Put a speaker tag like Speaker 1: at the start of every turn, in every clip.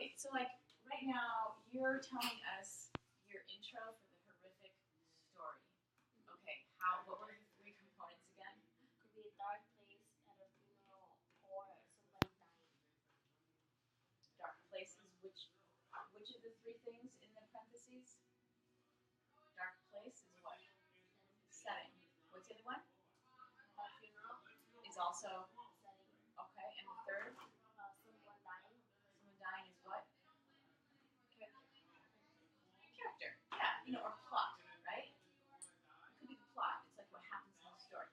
Speaker 1: Okay, so like right now you're telling us your intro for the horrific story. Okay, what were the three components again?
Speaker 2: Could be a dark place at a funeral or somebody dying.
Speaker 1: Dark places, which of the three things in the parentheses? Dark place is what? Setting. What's the other one?
Speaker 2: A funeral.
Speaker 1: Is also
Speaker 2: Setting.
Speaker 1: okay, and the third?
Speaker 2: Someone dying.
Speaker 1: Someone dying is what? Character. Yeah, or plot, right? It could be the plot. It's like what happens in the story.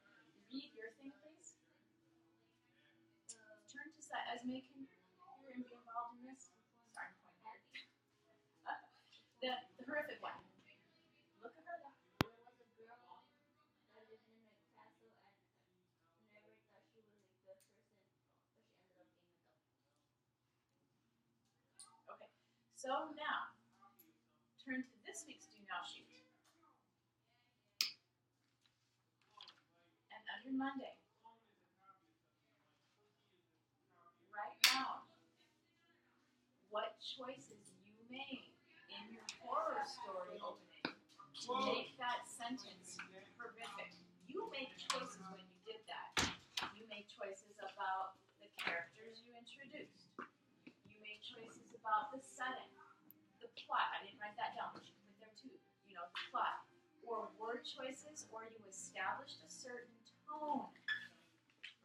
Speaker 1: Read your thing, please. Turn to Esme. Can you be involved in this? Sorry, I'm pointing here. The horrific one. Look at her.
Speaker 2: There was a girl that lived in a castle and never thought she was a good person, but she ended up being a devil.
Speaker 1: Okay, so now turn to this week's Do Now sheet. And under Monday, write down what choices you made in your horror story opening to make that sentence horrific. You made choices when you did that. You made choices about the characters you introduced. You made choices about the setting, the plot. I didn't write that down, but you can put there too. The plot. Or word choices, or you established a certain tone,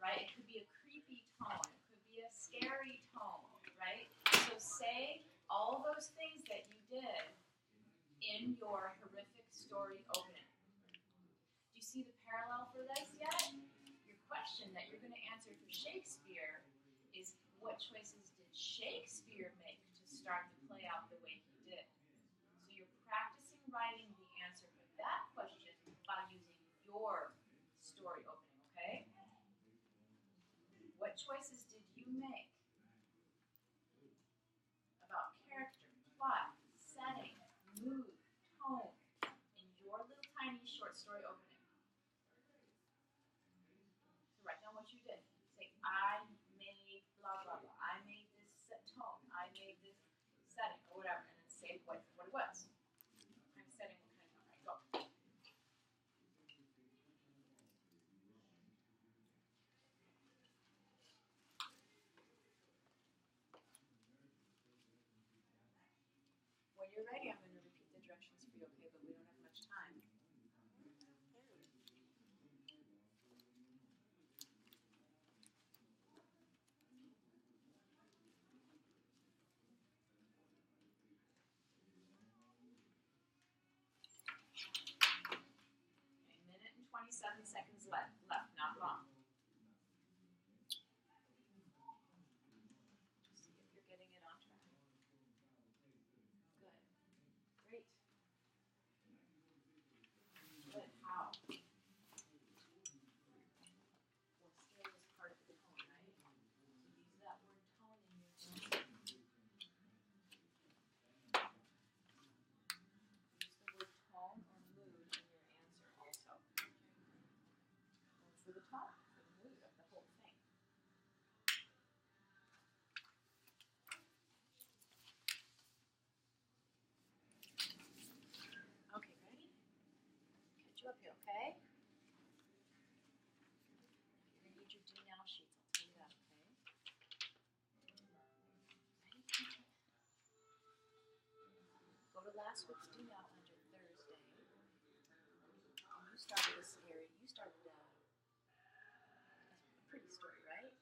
Speaker 1: right? It could be a creepy tone. It could be a scary tone, right? So say all those things that you did in your horrific story opening. Do you see the parallel for this yet? Your question that you're going to answer for Shakespeare is, what choices did Shakespeare make to start the play out the way he did? So you're practicing writing the answer for that question by using your story opening, okay? What choices did you make about character, plot, setting, mood, tone in your little tiny short story opening? So write down what you did. Say, I made blah, blah, blah. I made this tone. I made this setting, or whatever. And then say what it was. What kind of setting, what kind of tone. Right, go. When you're ready, I'm going to repeat the directions for you, okay? But we don't have much time. A minute and 27 seconds left, not wrong. See if you're getting it on track. Good. Great. Good. How? Well, scale is part of the tone, right? So use that word tone in your answer. Use the word tone or mood in your answer also. For the tone, for the mood of the whole thing. Okay, ready? Catch you up here, okay? You're going to need your do now sheets, I'll tell you that, okay? Ready? Go to last week's do now under Thursday. And you started a scary, you started a pretty story, right?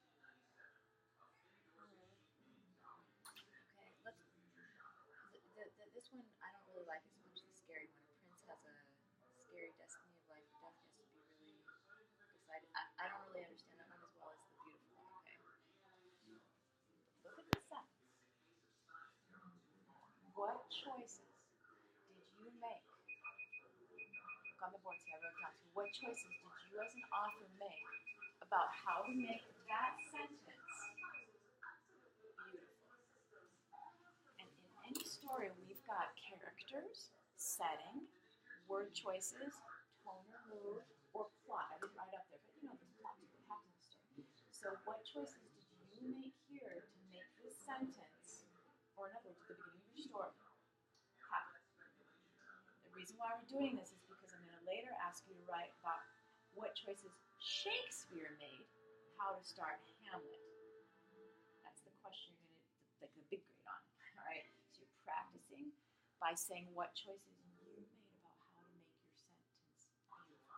Speaker 1: Okay, this one I don't really like as much as the scary one. A prince has a scary destiny of life or death. He has to be really excited. I don't really understand that one as well as the beautiful one, okay? Look at the sentence. What choices did you make? Look on the board, see I wrote down. So what choices did you as an author make about how to make that sentence beautiful? And in any story, we've got characters, setting, word choices, tone or mood, or plot. I didn't write up there, but there's plot to what happens in the story. So what choices did you make here to make this sentence or in other words, at the beginning of your story, happy. The reason why we're doing this is because I'm going to later ask you to write about what choices Shakespeare made, how to start Hamlet. That's the question you're going to, like the big grade on. All right. So you're practicing by saying what choices you made about how to make your sentence beautiful.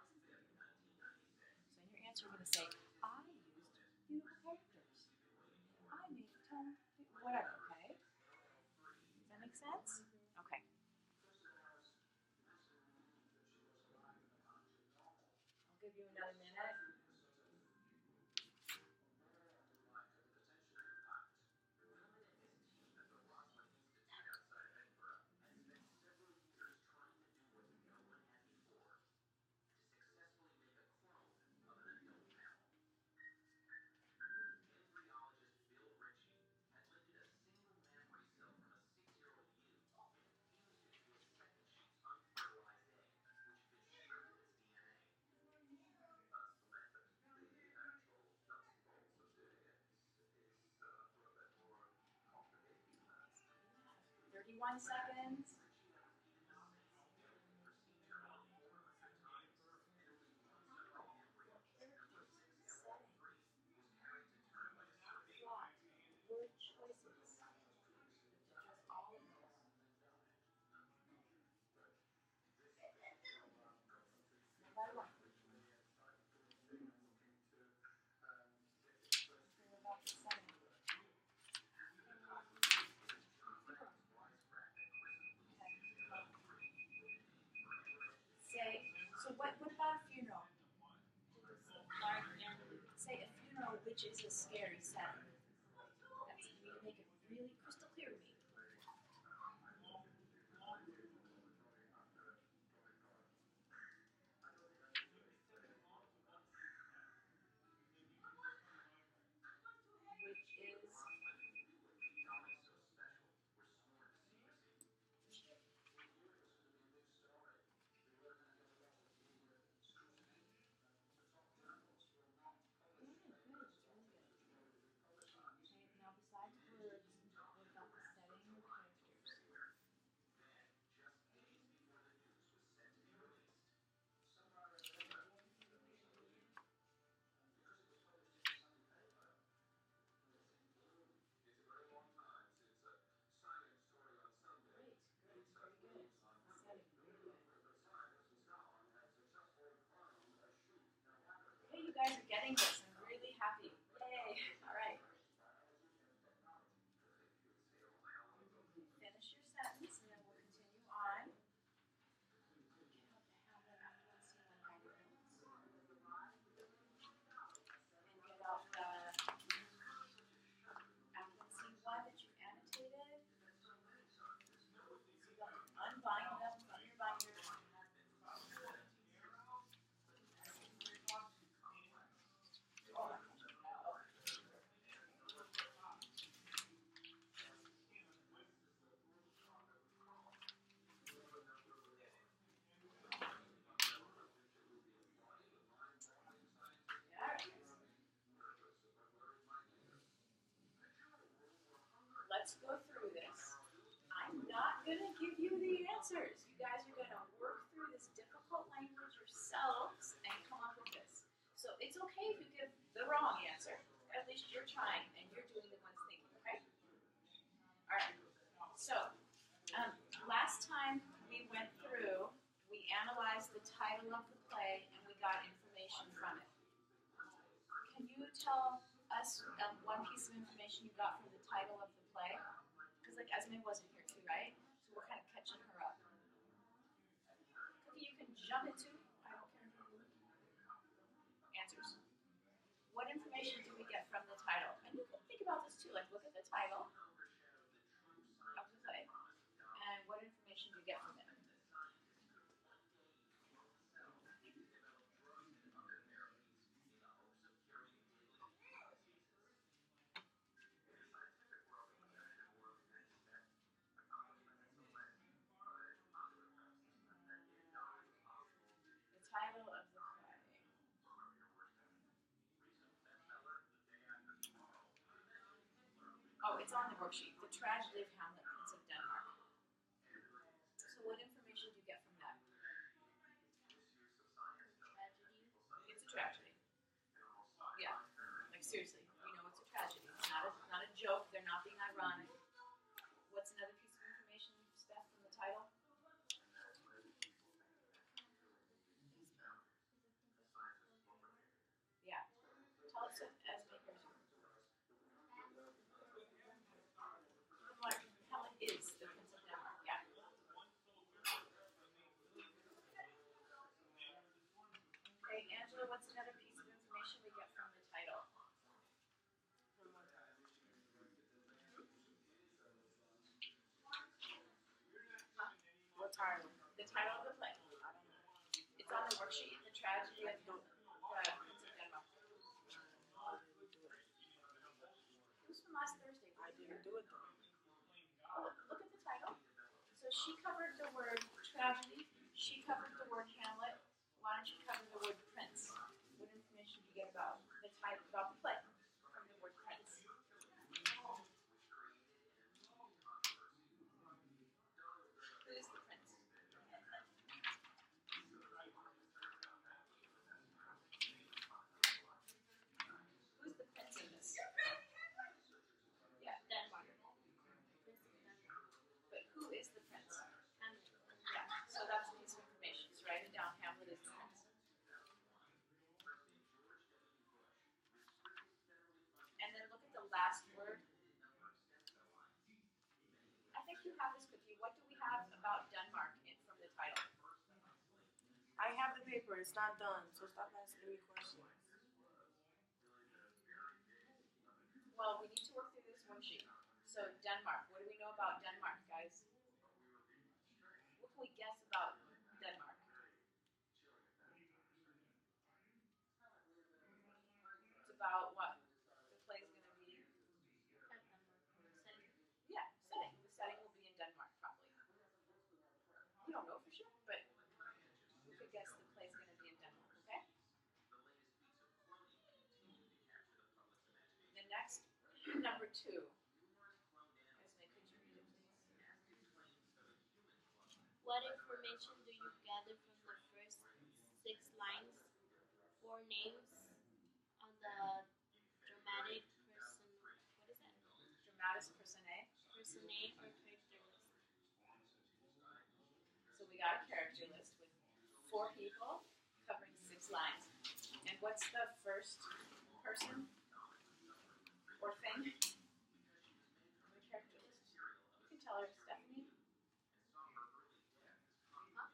Speaker 1: So in your answer, you're going to say, I used beautiful characters. I made the tone, whatever. Okay. Does that make sense? Okay. I'll give you another minute. Yeah. 31 seconds. Word choices. Just all of those. One by one. Think about the setting. Say, so what about a funeral? Say a funeral which is a scary setting. That's you need to make it really crystal clear to me. Which is good, good, it's really good. Okay, now besides words, what about the setting or characters? Great, good, very good. Setting, very good. Okay, you guys are getting this. I'm really happy. Yay! All right. Finish your sentence, and then we'll continue on. Get out the Hamlet after unseen unguided notes, and get out the after unseen one that you annotated. So you got to unbind them from your binder. Yeah. Let's go through this. I'm not going to give you the answers. You guys are going to work through this difficult language yourselves and come up with this. So it's okay if you give the wrong answer. At least you're trying and you're doing the ones thinking, okay? All right. So last time we went through, we analyzed the title of the play and we got information from it. Can you tell us one piece of information you got from the title of the play? Because like Esme wasn't here too, right? So we're kind of catching her up. Cookie, you can jump into. I don't care if you answers. What information do we get from the title? And you can think about this too. Like look at the title of the play, and what information do you get from it? The title of the play. Oh, it's on the worksheet. The Tragedy of Hamlet, Prince of Denmark. So what information do you get from that?
Speaker 2: Tragedy.
Speaker 1: It's a tragedy. Yeah. Like seriously, we know it's a tragedy. It's not a joke. They're not being ironic. What's another piece of information, Steph, from the title? Yeah. Tell us as makers. Hamlet is the Prince of Denmark. Yeah. Okay, Angela, what's another piece of information we get from the title?
Speaker 3: What title?
Speaker 1: The title of the play. It's on the worksheet. The Tragedy of Prince of Denmark. It was from last Thursday.
Speaker 3: I didn't do it though.
Speaker 1: Look at the title. So she covered the word tragedy. She covered the word Hamlet. Why don't you cover the word prince? What information do you get about the title, about the play from the word prince? Who is the prince? Who's the prince in this? Yeah,
Speaker 2: Denmark. Prince of Denmark.
Speaker 1: but who is the prince?
Speaker 2: Hamlet.
Speaker 1: Yeah, so that's a piece of information. So write it down. Hamlet is the prince. And then look at the last word. I think you have this with you. What do we have about Denmark from the title?
Speaker 3: I have the paper. It's not done, so stop asking me questions.
Speaker 1: Well, we need to work through this worksheet. So Denmark. What do we know about Denmark, guys? What can we guess about Denmark? It's about what? The play's going to be.
Speaker 2: At Denmark. Setting.
Speaker 1: Yeah, setting. The setting will be in Denmark, probably. We don't know for sure, but we could guess the play's going to be in Denmark. Okay. The next, number 2. Esme, could you read it, please?
Speaker 2: What information do you gather from the first 6 lines? 4 names on the dramatic person. What is that?
Speaker 1: Dramatis personae.
Speaker 2: Personae or character list.
Speaker 1: So we got a character list with 4 people covering 6 lines. And what's the first person or thing on the character list? You can tell her, Stephanie. Huh?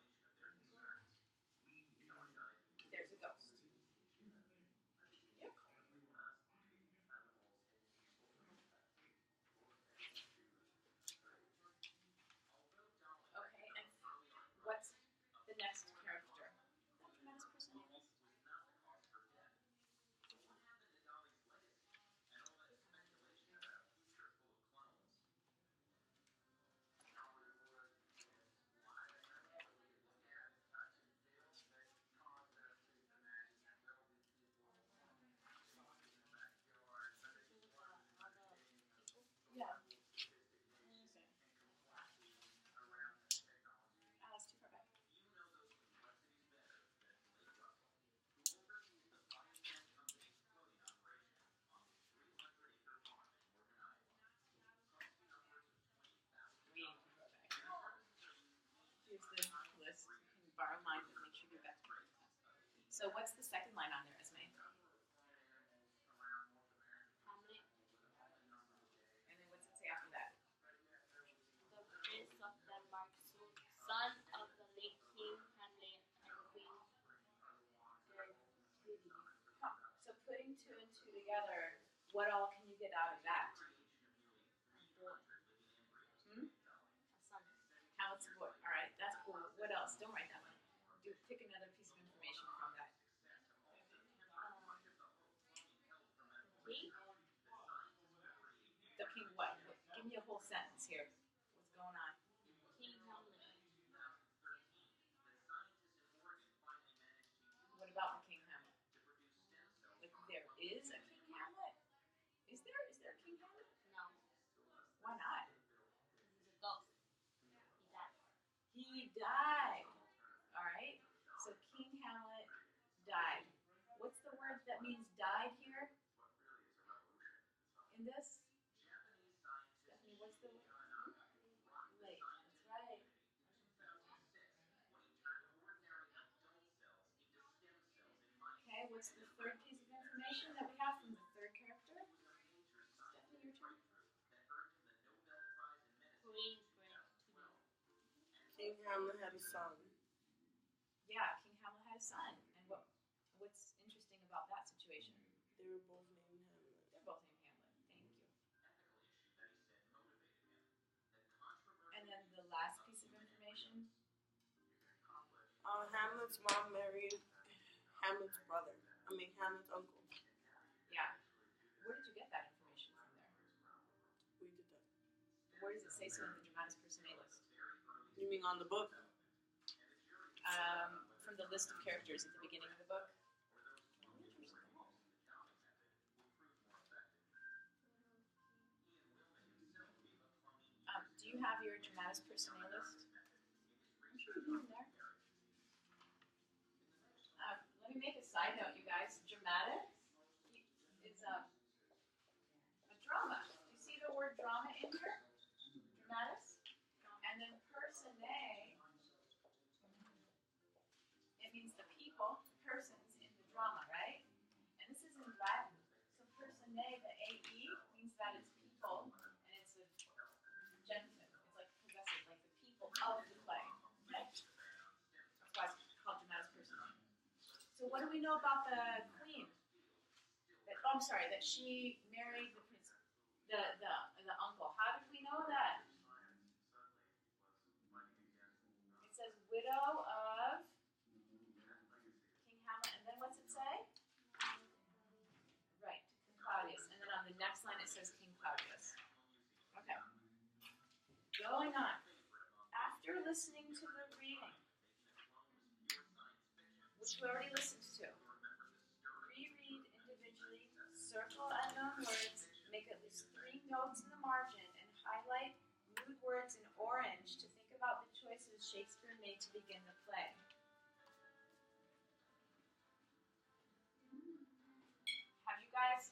Speaker 1: There's a ghost. Yep. Okay, and what's the next character? Tremendous personae list? Yeah. That's too far back. Way too far back. Here's the list. You can borrow mine, but make sure you get back to the class. So what's the second line on there, Esme?
Speaker 2: Hamlet.
Speaker 1: And then what's it say after that?
Speaker 2: The Prince of Denmark, son of the late King Hamlet and Queen Gertrude.
Speaker 1: Huh. So putting 2 and 2 together, what all can you get out of that?
Speaker 2: Boy.
Speaker 1: Hmm?
Speaker 2: A son.
Speaker 1: Hamlet's a boy. All right, that's cool. What else? Don't write that one. Pick another piece of information from that.
Speaker 2: King.
Speaker 1: The king what? Give me a whole sentence here. What's going on?
Speaker 2: King Hamlet.
Speaker 1: What about the King Hamlet? Like there is a King Hamlet? Is there? Is there a King Hamlet?
Speaker 2: No.
Speaker 1: Why not?
Speaker 2: He's a ghost. He died.
Speaker 1: He died. All right. So King Hamlet died. What's the word that means died here in this? Stephanie, what's the word? Late. That's right. Okay, what's the third piece of information that we have from the third character? Stephanie, your turn.
Speaker 2: Queen grant to know.
Speaker 3: King Hamlet had a son.
Speaker 1: Yeah, King Hamlet had a son. And what's interesting about that situation?
Speaker 3: They were both named Hamlet.
Speaker 1: They're both named Hamlet. Thank you. And then the last piece of information.
Speaker 3: Hamlet's mom married Hamlet's brother. Hamlet's uncle.
Speaker 1: Yeah. Where did you get that information from there?
Speaker 3: We did that.
Speaker 1: Where does it say so in the dramatis personae list?
Speaker 3: You mean on the book?
Speaker 1: From the list of characters at the beginning of the book. Do you have your dramatis personae list? I'm sure you do in there. Let me make a side note, you guys. Dramatis is a drama. Do you see the word drama in here? Dramatis. And then personae, it means the people, persons in the drama, right? And this is in Latin. So personae, the AE, means that it's people, and it's a genitive. It's like possessive, like the people of the play. Okay? That's why it's called dramatis personae. So what do we know about the queen? I'm sorry, that she married the prince, the uncle. How did we know that? It says widow of King Hamlet, and then what's it say? Right, King Claudius. And then on the next line it says King Claudius. Okay. Going on. After listening to the reading, which we already listened to, reread individually, circle unknown words, make at least 3 notes in the margin, and highlight mood words in orange to think about the choices Shakespeare made to begin the play. Have you guys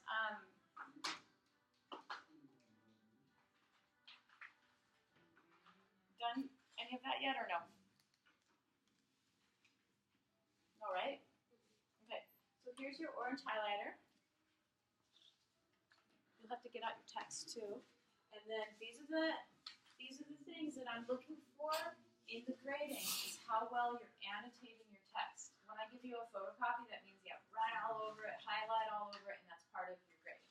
Speaker 1: done any of that yet or no? No, right? Okay, so here's your orange highlighter. You'll have to get out your text too. And then these are the things that I'm looking for in the grading, is how well you're annotating your text. When I give you a photocopy, that means you have write all over it, highlight all over it, and that's part of your grading.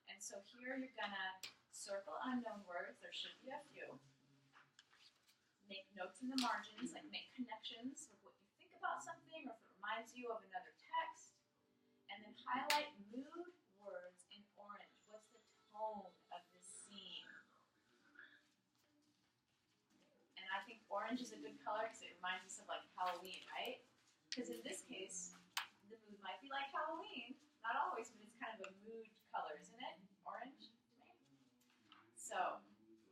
Speaker 1: And so here you're gonna circle unknown words. There should be a few. Make notes in the margins, like make connections with what you think about something, or if it reminds you of another text. And then highlight mood words in orange. What's the tone of this scene? And I think orange is a good color because it reminds us of like Halloween, right? Because in this case, the mood might be like Halloween. Not always, but it's kind of a mood color, isn't it? Orange to me. So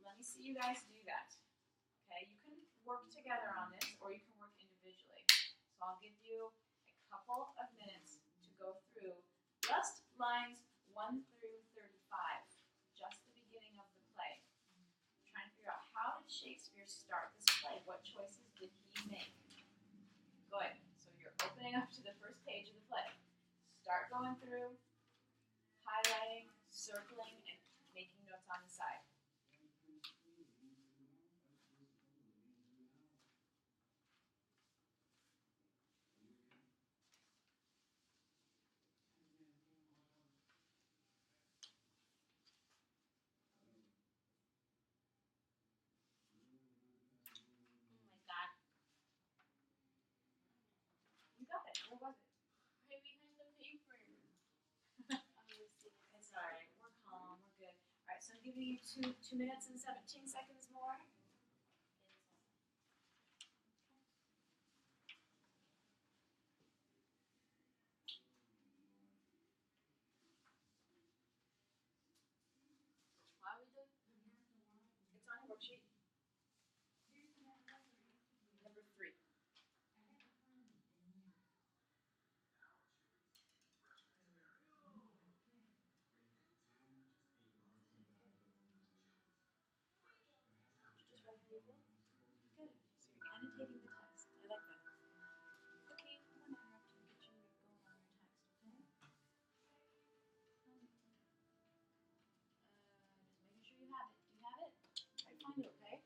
Speaker 1: let me see you guys do that. Okay, you can work together on this, or you can work individually. So I'll give you a couple of minutes to go through just lines 1 through 35, just the beginning of the play. Trying to figure out, how did Shakespeare start this play? What choices did he make? Good. So you're opening up to the first page of the play. Start going through, highlighting, circling, and making notes on the side.
Speaker 2: Oh my god.
Speaker 1: You got it. Where was it?
Speaker 2: Right behind the paper.
Speaker 1: It's alright. We're calm. We're good. Alright, so I'm giving you 2 minutes and 17 seconds more.
Speaker 2: Why are we doing?
Speaker 1: worksheet? Number 3. Just write your book. Good. So you're annotating the text. I like that. Okay, I'm gonna interrupt you and get you going on your text, okay? Just making sure you have it. Do you have it? Try to find it, okay?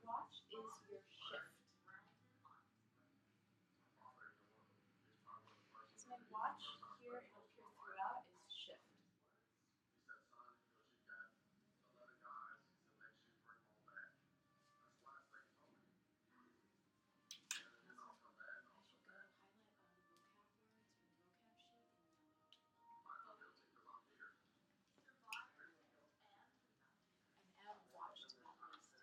Speaker 1: Watch is your shift. So my watch here and up here throughout is shift. And add watch to that list.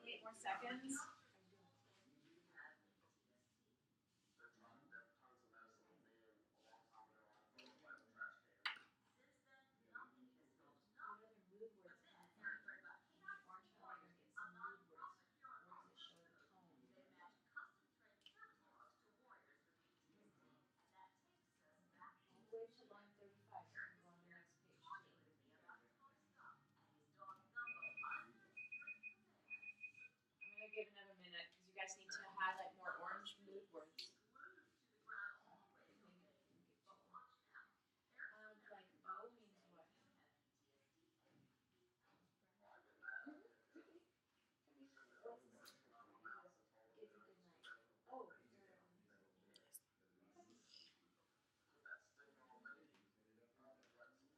Speaker 1: Eight more seconds. What other mood words come from? Orange color, you're gonna get some mood words. Words that show the tone. All the way to line 35. So you can go on the next page too. I'm gonna give another minute because you guys need to highlight more orange mood words. Like O means what?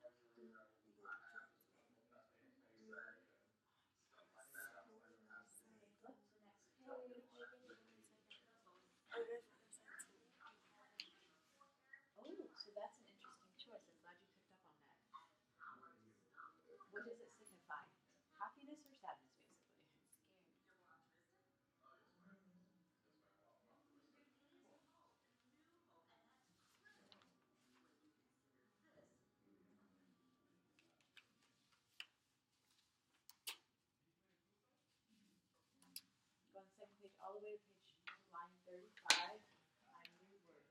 Speaker 1: It's a good night. Oh, is there a flip to the next page? Oh, so that's an interesting choice. I'm glad you picked up on that. What does it signify? Happiness or sadness, basically? Go on the second page, all the way to line 35. Find new words.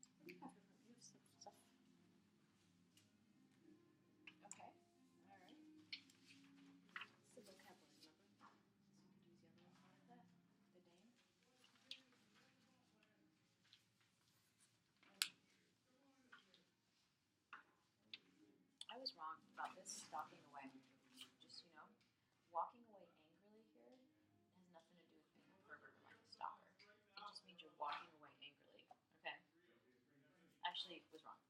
Speaker 1: What do you have here? You have some stuff. Okay. All right. It's the vocab list, remember? So you could use the other one like that. The name. I was wrong about this stalking away. Just, walking away angrily here has nothing to do with being a pervert or like a stalker. It just means you're walking away angrily. Okay? Actually, was wrong.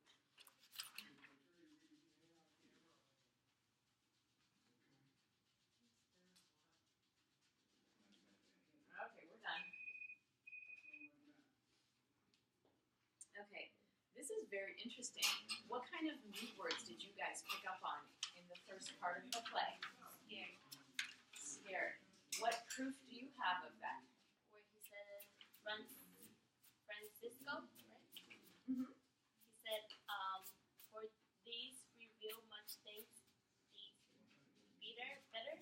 Speaker 1: Okay, we're done. Okay, this is very interesting. What kind of mood words did you guys pick up on in the first part of the play?
Speaker 2: Scared.
Speaker 1: Scared. What proof do you have of that?
Speaker 2: Where he said Francisco, right?
Speaker 1: Mm-hmm.
Speaker 2: He said, for these reveal much things, these better.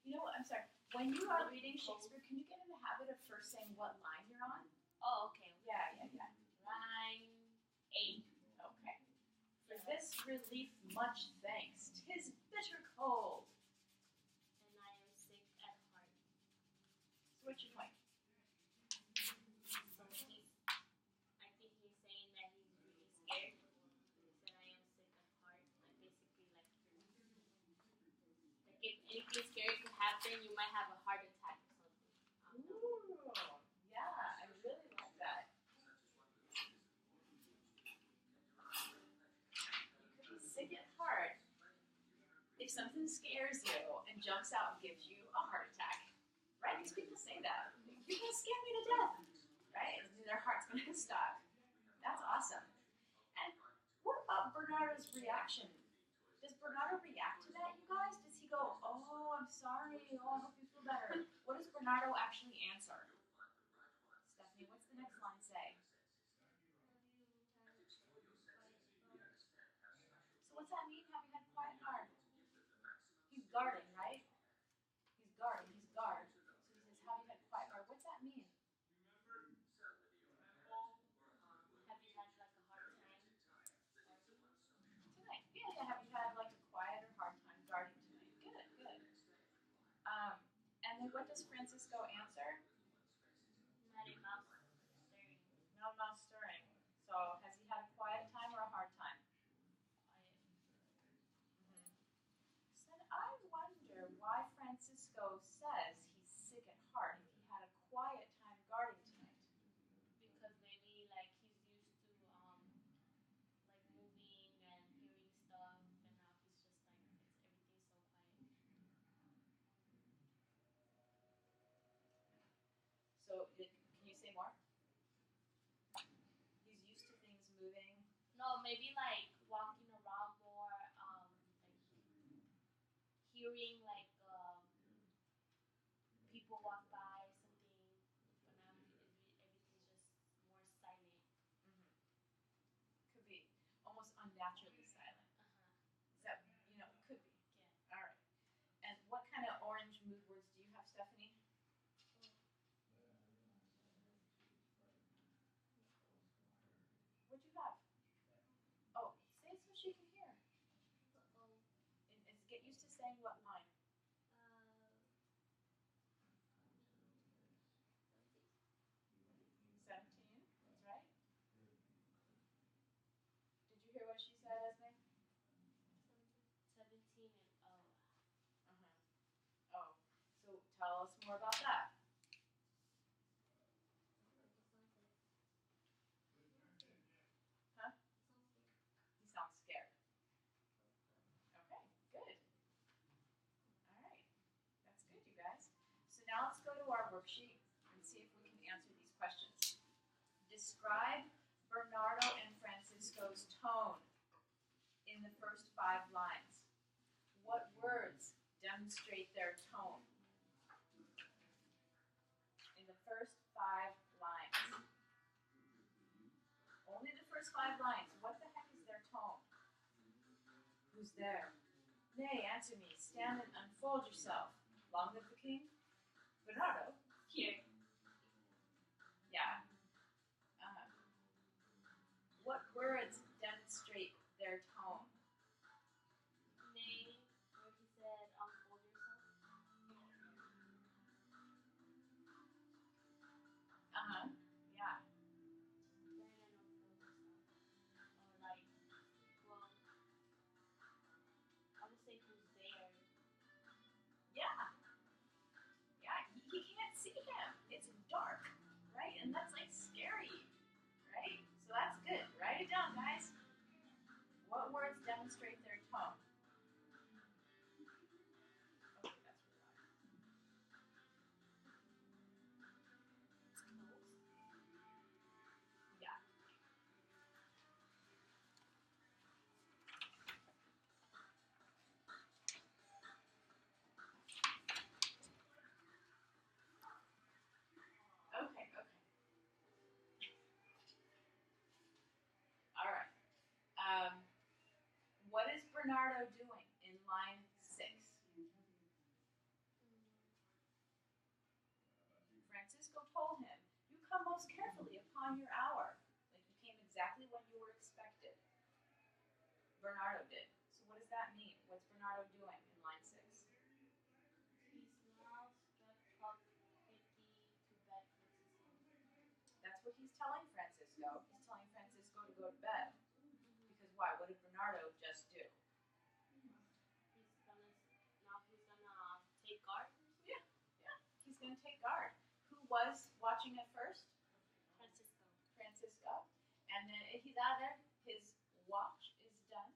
Speaker 1: You know what? I'm sorry. When you are reading Shakespeare, can you get in the habit of first saying what line you're on?
Speaker 2: Oh, okay.
Speaker 1: Yeah.
Speaker 2: Line 8.
Speaker 1: Okay. For this relief, much thanks. 'Tis bitter cold.
Speaker 2: And I am sick at heart.
Speaker 1: So what's your point?
Speaker 2: So I think he's saying that he's really scared. He said I am sick at heart. Like basically like if anything scares saying you might have a heart attack or something. I don't know.
Speaker 1: Ooh, yeah, I really like that. You could be sick at heart if something scares you and jumps out and gives you a heart attack. Right? Because people say that. You're going to scare me to death. Right? And their heart's going to stop. That's awesome. And what about Bernardo's reaction? Does Bernardo react to that, you guys? Does he go, oh, I'm sorry. Oh, I hope you feel better? What does Bernardo actually answer? Stephanie, what's the next line say? So what's that mean, having had quiet heart? He's guarding, right? He's guarding. He's guard. So he says, have you had quiet heart? What's that mean?
Speaker 2: Have you had like a hard time?
Speaker 1: Tonight. Yeah, yeah. Have you had like a quiet or hard time guarding tonight? Good, good. And then what does Francisco answer?
Speaker 2: Not a mouse staring.
Speaker 1: No mouth stirring. So has he had a quiet time or a hard time? So I wonder why Francisco says he's sick at heart if he had a quiet time guarding tonight.
Speaker 2: Because maybe like he's used to like moving and hearing stuff, and now he's just like everything's so quiet.
Speaker 1: So can you say more? He's used to things moving.
Speaker 2: No, maybe like walking around more, like hearing like people walk by something, but now everything's just more silent.
Speaker 1: Could be almost unnaturally silent. Is that, could be.
Speaker 2: Yeah.
Speaker 1: All right. And what kind of orange mood words do you have, Stephanie? What'd you have? Oh, say it so she can hear. And get used to saying what line? 17. That's right. Did you hear what she said, Esme?
Speaker 2: 17 and
Speaker 1: Oh. So tell us more about that. Huh? He sounds scared. Okay, good. All right. That's good, you guys. So now let's go to our worksheet and see if we can answer these questions. Describe Bernardo and Francisco's tone in the first 5 lines. What words demonstrate their tone? In the first 5 lines. Only the first 5 lines. What the heck is their tone? Who's there? Nay, answer me. Stand and unfold yourself. Long live the king? Bernardo?
Speaker 2: here.
Speaker 1: Yeah. What words demonstrate their tone?
Speaker 2: May, where he said unfold yourself.
Speaker 1: Yeah.
Speaker 2: Turn and unfold yourself. Or like, well, I would say who's there.
Speaker 1: Yeah. Yeah, he can't see him. It's dark, right? And that's like scary, right? So that's good. Write it down, guys. What words demonstrate their tone? Okay, that's really loud.
Speaker 2: It's close.
Speaker 1: Yeah. Okay, okay. All right. What is Bernardo doing in line 6? Francisco told him, you come most carefully upon your hour. Like you came exactly when you were expected. Bernardo did. So what does that mean? What's Bernardo doing in line 6?
Speaker 2: He's now struck up 50 to bed, Francisco.
Speaker 1: That's what he's telling Francisco. He's telling Francisco to go to bed. Because why? What did Bernardo just do?
Speaker 2: He's gonna take guard.
Speaker 1: guard. Who was watching it first?
Speaker 2: Francisco.
Speaker 1: Francisco. And then if he's out of there, his watch is done.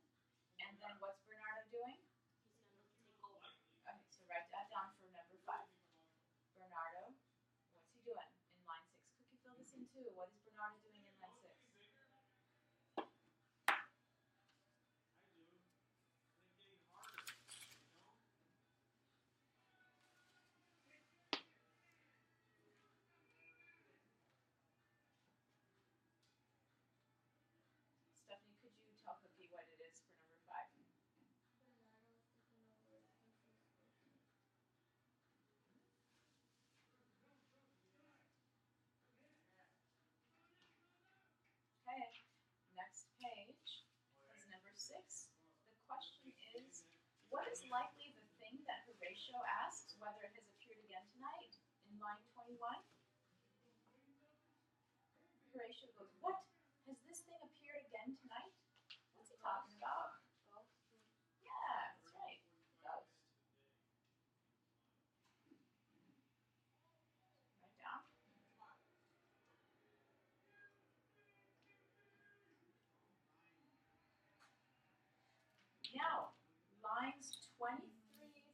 Speaker 1: And then what's Bernardo doing?
Speaker 2: He's gonna take over.
Speaker 1: Okay, so write that down for number 5. Bernardo, what's he doing in line 6? Cookie, fill this in too. What is Bernardo doing in line 6? Stephanie, could you tell Cookie what it is for number 5? Okay, next page is number 6. The question is, what is likely the thing that Horatio asks whether it has appeared again tonight? In line 21? Horatio goes, what? Has this thing appeared again tonight? What's he talking about? Yeah, that's right. Ghost. Write down. Now, lines 23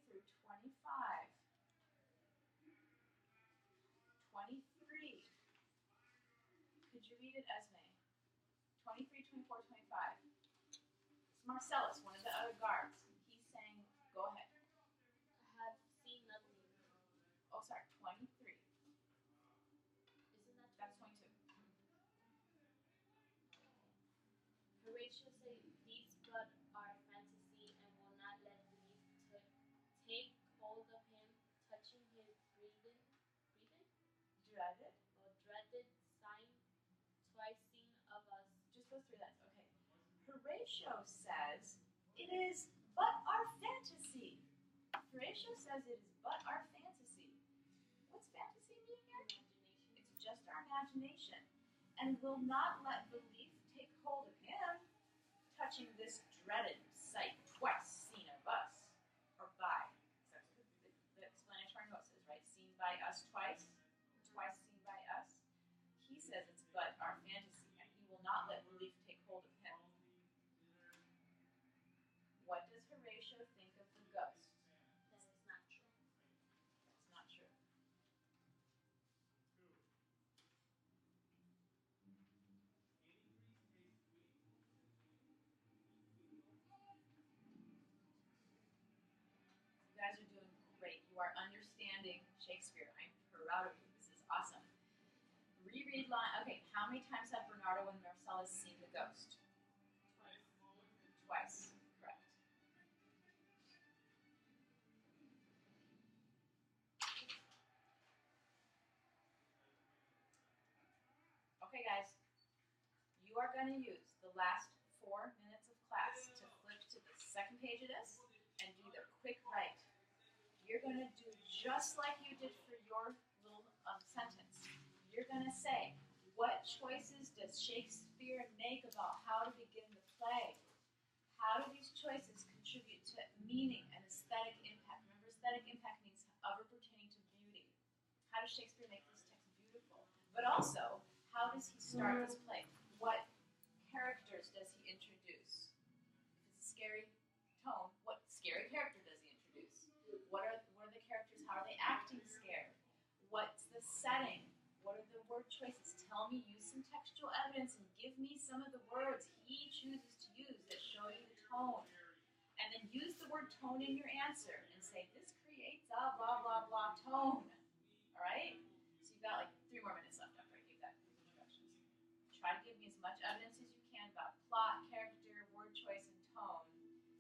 Speaker 1: through 25. 23. Could you read it, Esme? 23, 24, 25. It's Marcellus, one of the other guards. He's saying, go ahead.
Speaker 2: I have seen nothing.
Speaker 1: Oh, sorry, 23.
Speaker 2: Isn't that
Speaker 1: That's 22.
Speaker 2: Horatio said these but are fantasy and will not let belief take hold of him, touching his breathing,
Speaker 1: Dreaded.
Speaker 2: or dreaded sign twice seen of us.
Speaker 1: Just those 3 lines. Okay. Horatio says it is but our fantasy. Horatio says it is but our fantasy. What's fantasy mean again?
Speaker 2: Imagination.
Speaker 1: It's just our imagination. And will not let belief take hold of him, touching this dreaded sight twice seen of us, or by. That's what the explanatory note says, right? Seen by us twice, twice seen by us. He says it's but our fantasy, and he will not let belief take hold of him. What does Horatio think of the ghost?
Speaker 2: That is not true.
Speaker 1: That's not true. You guys are doing great. You are understanding Shakespeare. I'm proud of you. This is awesome. Reread line. Okay, how many times have Bernardo and Marcellus seen the ghost? Twice. Correct. Okay, guys. You are going to use the last 4 minutes of class to flip to the second page of this and do the quick write. You're going to do just like you did for your little sentence. You're going to say, what choices does Shakespeare make about how to begin the play? How do these choices contribute to meaning and aesthetic impact? Remember, aesthetic impact means ever pertaining to beauty. How does Shakespeare make this text beautiful? But also, how does he start this play? What characters does he introduce? If it's a scary tone, what scary character does he introduce? What are the characters? How are they acting scared? What's the setting? What are the word choices? Tell me, use some textual evidence and give me some of the words he chooses to use that show you the tone. And then use the word tone in your answer and say, this creates a blah, blah, blah tone. All right? So you've got like 3 more minutes left after I give that instructions. Try to give me as much evidence as you can about plot, character, word choice, and tone,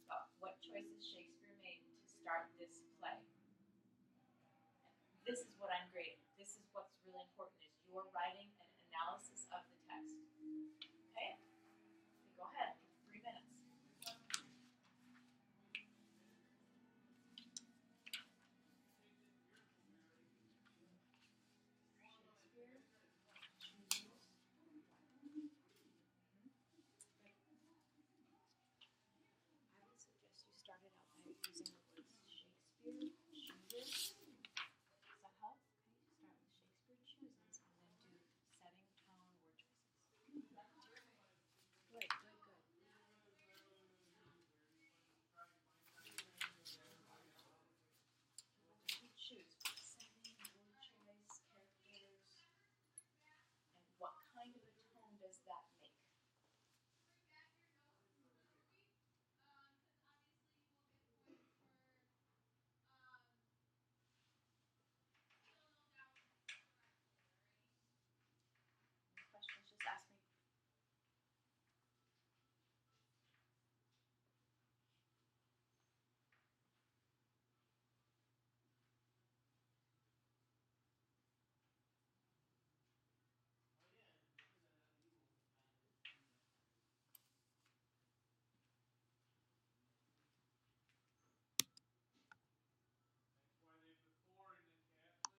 Speaker 1: about what choices Shakespeare made to start this play. And this is what I'm grading. This is what's really important, is your writing and analysis of